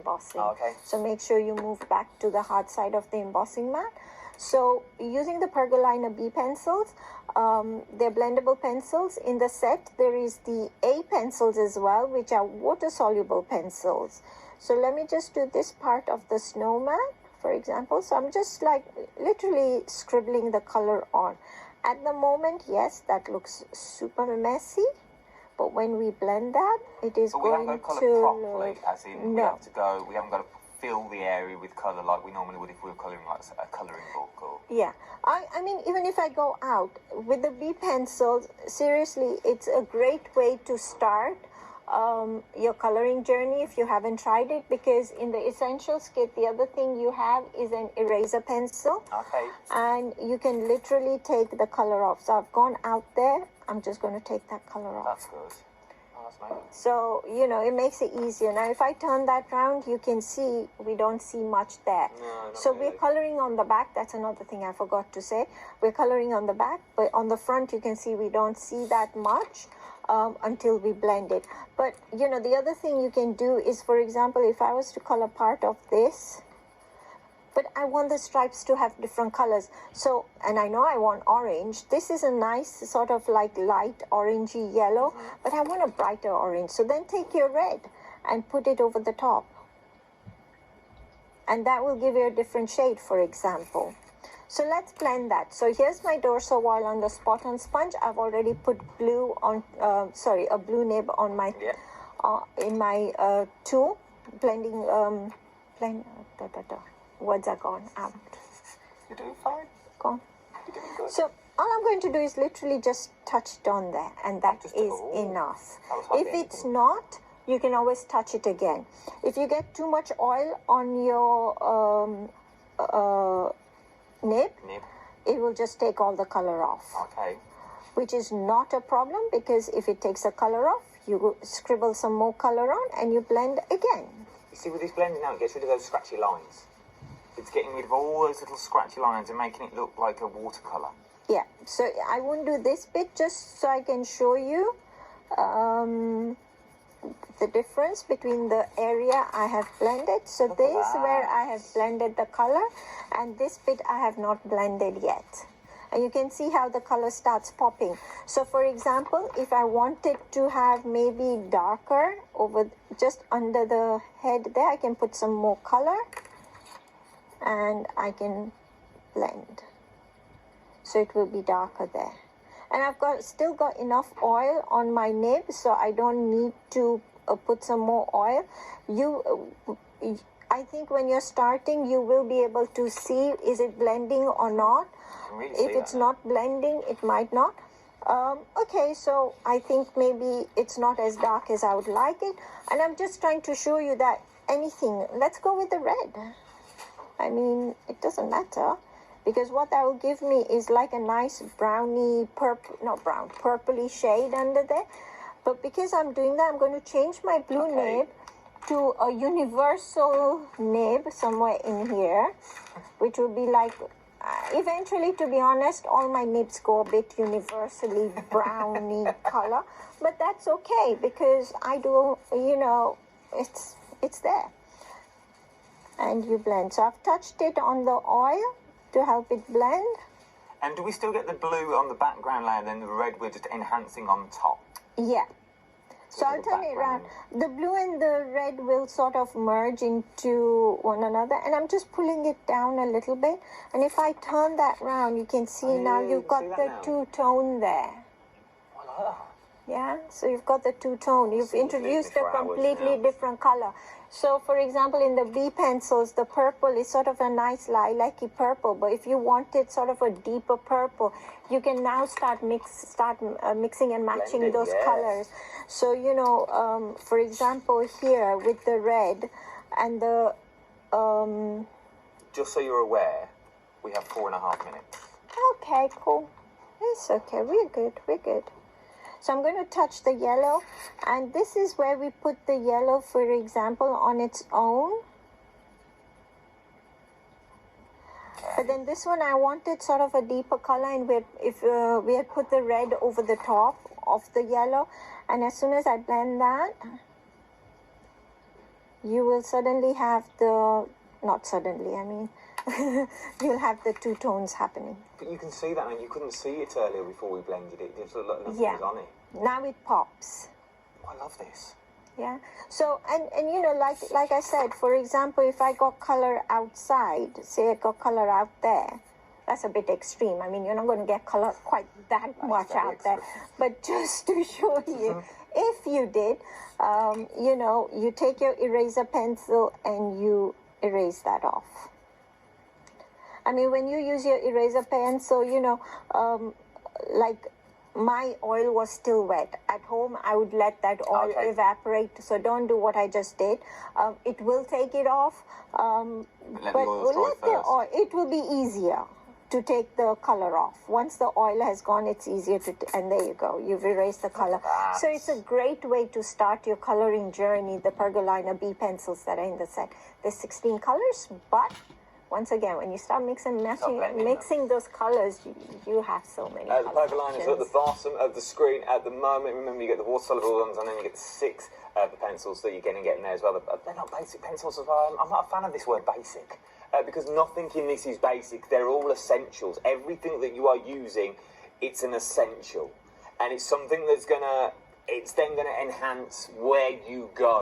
embossing. Okay. So make sure you move back to the hard side of the embossing mat. So using the Pergolina B pencils, they're blendable pencils. In the set, there is the A pencils as well, which are water-soluble pencils. So let me just do this part of the snowman, for example. So I'm just like literally scribbling the color on. At the moment, yes, that looks super messy. But when we blend that, it is going to... we haven't got to colour properly, as in no. we haven't got to fill the area with colour like we normally would if we were colouring like a colouring book or... Yeah, I mean, even if I go out with the B pencils, seriously, it's a great way to start your coloring journey if you haven't tried it, because in the Essentials kit, the other thing you have is an eraser pencil. Okay. And you can literally take the color off. So I've gone out there, I'm just going to take that color off. That's good. So, you know, it makes it easier. Now, if I turn that round, you can see we don't see much there. No, so really. We're coloring on the back. That's another thing I forgot to say. We're coloring on the back, but on the front, you can see we don't see that much until we blend it. But, you know, the other thing you can do is, for example, if I was to color part of this, but I want the stripes to have different colors. So, and I know I want orange. This is a nice sort of like light orangey yellow, but I want a brighter orange. So then take your red and put it over the top. And that will give you a different shade, for example. So let's blend that. So here's my dorso oil on the spot on sponge. I've already put blue on, a blue nib on my, in my tool, blending, words are gone out. You're doing fine. Gone. You're doing good. So all I'm going to do is literally just touch it on there, and that is enough. If it's not, you can always touch it again. If you get too much oil on your nib, it will just take all the color off. Okay. Which is not a problem, because if it takes the color off, you scribble some more color on and you blend again. You see, with this blending now, it gets rid of those scratchy lines. It's getting rid of all those little scratchy lines and making it look like a watercolour. Yeah, so I won't do this bit just so I can show you the difference between the area I have blended. So this is where I have blended the color, and this bit I have not blended yet. And you can see how the color starts popping. So for example, if I wanted to have maybe darker over just under the head there, I can put some more color and I can blend. So it will be darker there. And I've still got enough oil on my nib, so I don't need to put some more oil. I think when you're starting, you will be able to see, is it blending or not? Really if it's not blending, it might not. Okay, so I think maybe it's not as dark as I would like it. And I'm just trying to show you that anything, let's go with the red. I mean, it doesn't matter, because what that will give me is like a nice browny, purpley shade under there. But because I'm doing that, I'm going to change my blue nib to a universal nib somewhere in here, which will be like, eventually, to be honest, all my nibs go a bit universally browny color, but that's okay, because I do, you know, it's there. And you blend. So I've touched it on the oil to help it blend. And do we still get the blue on the background layer, then the red we're just enhancing on top? Yeah. So I'll turn it around. The blue and the red will sort of merge into one another, and I'm just pulling it down a little bit. And if I turn that round, you can see now you've got the two-tone there. I like that. Yeah, so you've got the two-tone. You've introduced a completely different color. So, for example, in the B pencils, the purple is sort of a nice lilac-y purple. But if you wanted sort of a deeper purple, you can now start mixing and matching those colors. So, you know, for example, here with the red and the... Just so you're aware, we have 4.5 minutes. Okay, cool. It's okay. We're good. We're good. So I'm going to touch the yellow, and this is where we put the yellow, for example, on its own. But then this one I wanted sort of a deeper color, and we had put the red over the top of the yellow, and as soon as I blend that, you will suddenly have not suddenly, I mean, you'll have the two tones happening. But you can see that, and you couldn't see it earlier before we blended it. There's nothing Yeah. was on it. Now it pops. I love this. Yeah. So, and you know, like I said, for example, if I got color outside, say I got color out there, that's a bit extreme. I mean, you're not going to get color quite that much very out there. But just to show you, if you did, you know, you take your eraser pencil and you erase that off. I mean, when you use your eraser pencil, you know, like my oil was still wet. At home, I would let that oil evaporate. So don't do what I just did. It will take it off, Let the oil dry first. it will be easier to take the color off. Once the oil has gone, it's easier to, and there you go, you've erased the color. So it's a great way to start your coloring journey, the Pergolina B pencils that are in the set. There's 16 colors, but once again, when you start mixing those colors, you have so many The Pergolinas are at the bottom of the screen at the moment. Remember, you get the water-soluble ones, and then you get the 6 the pencils that you're going to get in there as well. They're not basic pencils as well. I'm not a fan of this word basic, because nothing in this is basic. They're all essentials. Everything that you are using, it's an essential. And it's something that's it's then going to enhance where you go.